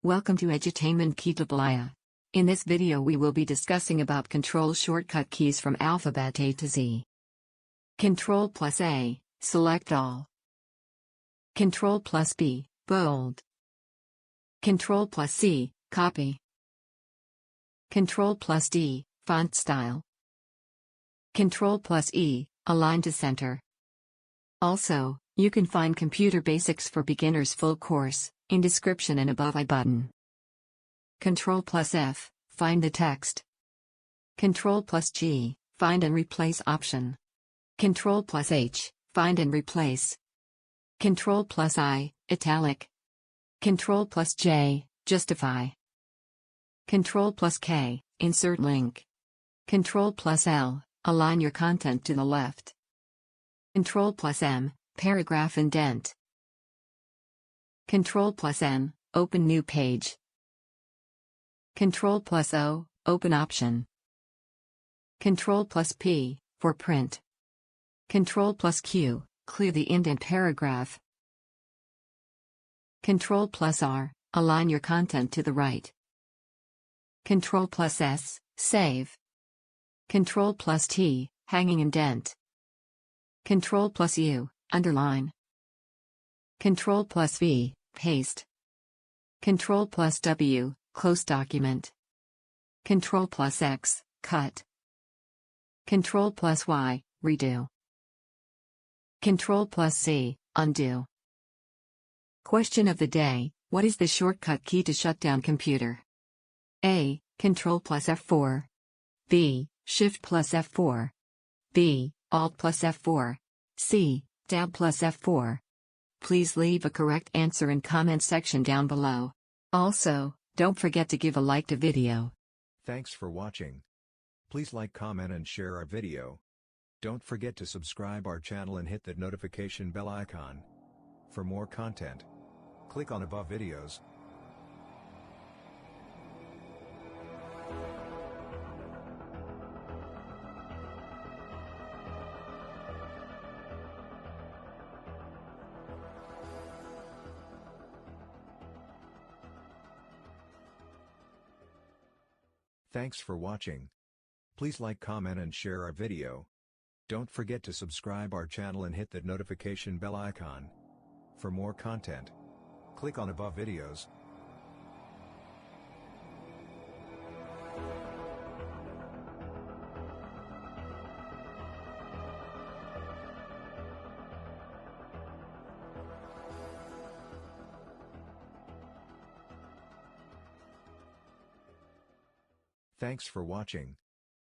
Welcome to Edutainment Kitabalaya. In this video we will be discussing about control shortcut keys from alphabet A to Z. CTRL+A, select all. CTRL+B, bold. CTRL+C, copy. CTRL+D, font style. CTRL+E, align to center. Also, you can find Computer Basics for Beginners full course in description and above I button. CTRL+F, find the text. CTRL+G, find and replace option. CTRL+H, find and replace. CTRL+I, italic. CTRL+J, justify. CTRL+K, insert link. CTRL+L, align your content to the left. CTRL+M, paragraph indent. CTRL+N, open new page. CTRL+O, open option. CTRL+P, for print. CTRL+Q, clear the indent paragraph. CTRL+R, align your content to the right. CTRL+S, save. CTRL+T, hanging indent. CTRL+U, underline. CTRL+V, paste. CTRL+W, close document. CTRL+X, cut. CTRL+Y, redo. CTRL+C, undo. Question of the day: what is the shortcut key to shut down computer? A. Ctrl+F4. B. Shift+F4. B. Alt+F4. C. Tab+F4. Please leave a correct answer in comment section down below. Also, don't forget to give a like to video. Thanks for watching. Please like, comment and share our video. Don't forget to subscribe our channel and hit that notification bell icon. For more content, click on above videos. Thanks for watching. Please like, comment and share our video. Don't forget to subscribe our channel and hit that notification bell icon. For more content, click on above videos. Thanks for watching.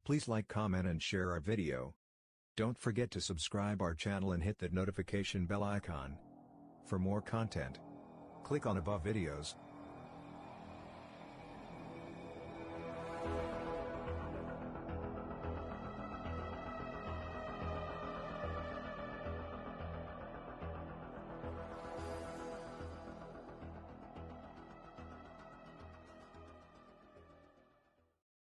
Please like, comment and share our video. Don't forget to subscribe our channel and hit that notification bell icon. For more content, click on above videos.